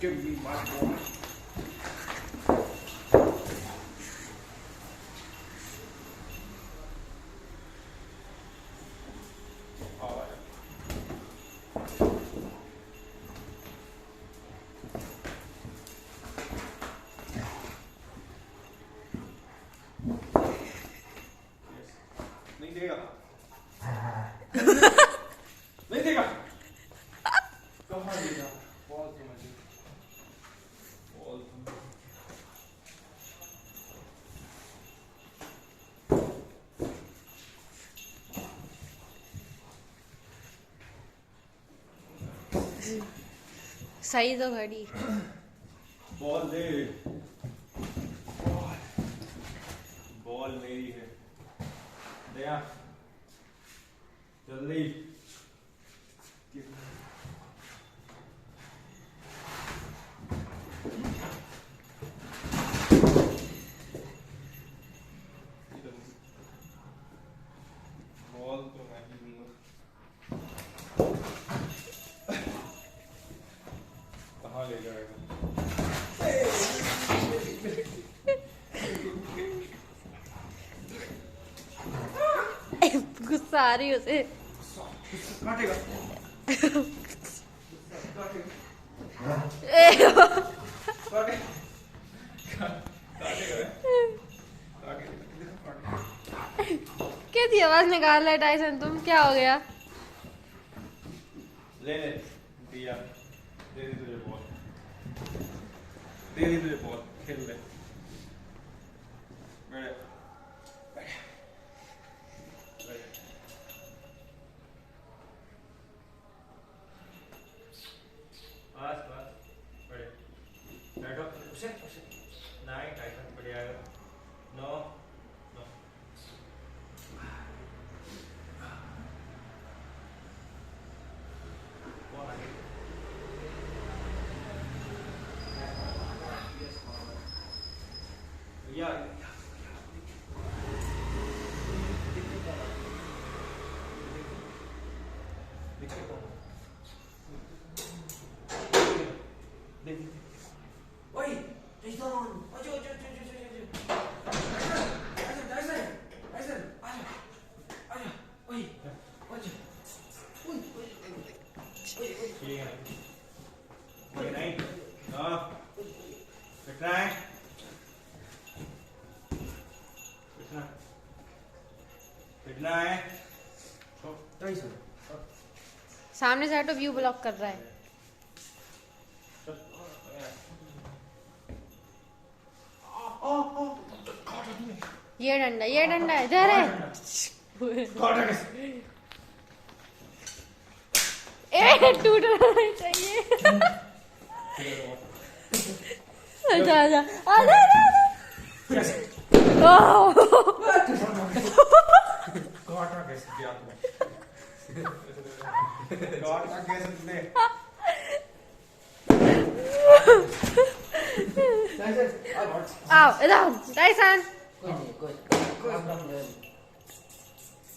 Give me my ball. नहीं देगा नहीं देगा कहाँ देगा बॉल तो मुझे बॉल सही तो घड़ी बॉल दे बॉल मेरी है दया जल्दी बॉल तो मैं ही दूंगा कहाँ ले जाएगा गुस्सा आ रही उसे काटेगा कैसी आवाज निकाल रहा है टाइसन तुम क्या हो गया ले ले दिया दे दी तुझे बॉल दे दी तुझे बॉल खेल ले बैठ बस बस बैठो उसे नहीं टाइसन बढ़िया है नो नो कौन आ गया या Oi, Jason! Ayo, ayo, ayo, ayo, ayo. Tyson, ayo, ayo, oi, ayo, oi, oi, ठीक है, कोई नहीं, ना, बैठना है, बैठना, बैठना है, तो Tyson, सामने से हटो व्यू ब्लॉक कर रहा है ये डंडा इधर है ए टूट रहा नहीं चाहिए आजा आजा आजा काटा कैसे दिया तूने काटा कैसे तूने आओ इधर टाइसन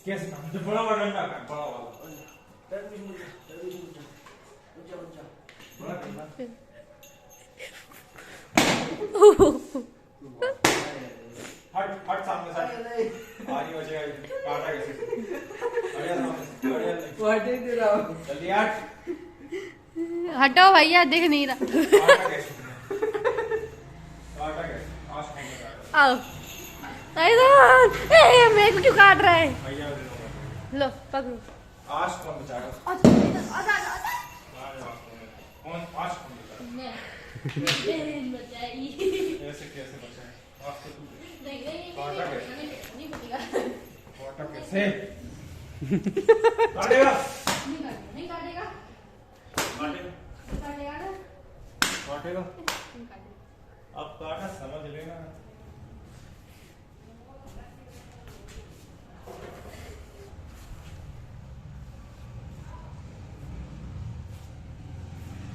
कैसे जो बड़ा वाला डंडा का बड़ा वाला बड़ा डंडा हट हट सामने से आनी बचेगा काटा कैसे अरे सामने वाटे दे रहा हूं जल्दी हट हटो भैया दिख नहीं रहा काटा कैसे आज कौन बता आओ टाइसन ए मेरे को क्यों काट रहा है भैया लो पकड़ो आज कौन बचाएगा आजा आजा आजा कौन आज कौन बचाएगा मैं बचाई ऐसे कैसे बचाए आज तो तू नहीं काटा कैसे नहीं बचेगा काटा कैसे काटेगा नहीं काटेगा काटेगा ना काटेगा अब काटा समझ लेना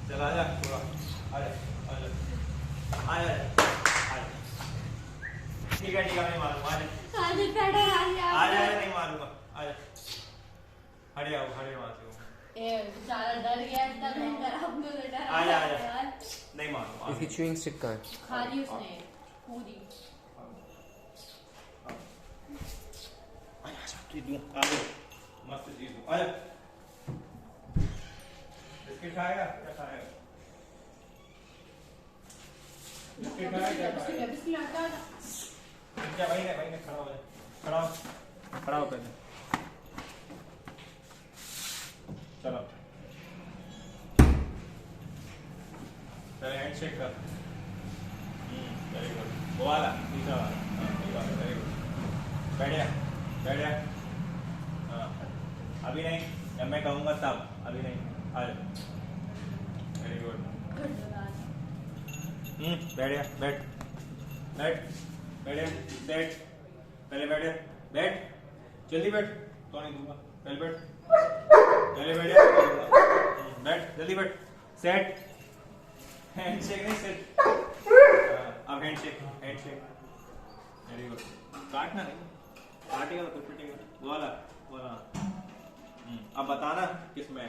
चल आजा थोड़ा आजा आजा आजा ठीक है नहीं मारूंगा आजा आजा काटा आजा नहीं मारूंगा आजा हटे आओ हटे वहां से ये बेचारा डर गया इतना भयंकर हम तो डरा आजा नहीं मानो इसकी च्यूइंग स्टिक कहाँ है? खा ली उसने पूरी मस्त चीज दो आजा बिस्किट खाएगा क्या खाएगा बिस्किट खाएगा बिस्किट हटा क्या वही ने खड़ा हो जाए खड़ा हो पहले चलो पहले हैंडशेक कर वेरी गुड वो वाला दूसरा वाला वेरी गुड बैठ जा हाँ अभी नहीं जब मैं कहूँगा तब अभी नहीं आ जाओ वेरी गुड बैठ जा बैठ जा सेट पहले बैठ जल्दी बैठ तो नहीं दूंगा पहले बैठ जा बैठ जल्दी बैठ सेट हैंडशेक नहीं सेट अब हैंडशेक वेरी गुड काटना नहीं काटेगा तो पिटेगा वो वाला अब बताना किसमें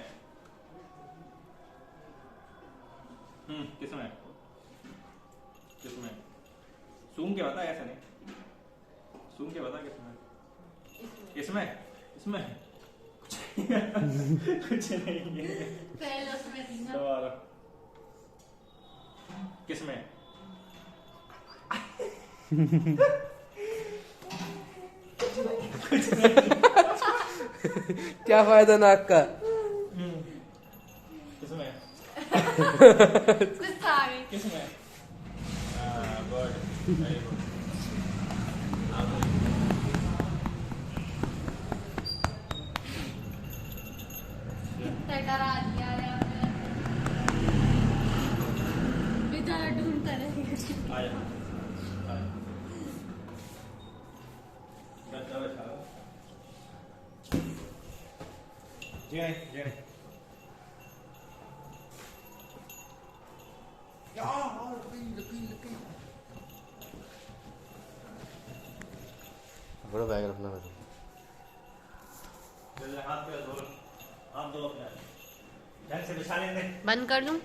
किसमें सूंघ के बता ऐसा नहीं सूंघ के बता किसमें इसमें कुछ नहीं है पहले उसमें थी ना दोबारा किसमें क्या फायदा नाक का? किसमें गुस्सा आ गई किसमें गुड वेरी गुड कितना डरा दिया यार बेचारा ढूंढता रहेगा आया जी बड़ा बैग रखना है हाथ पे दो हाथ दो अपने ढंग से बिछा लेंगे बंद कर दूं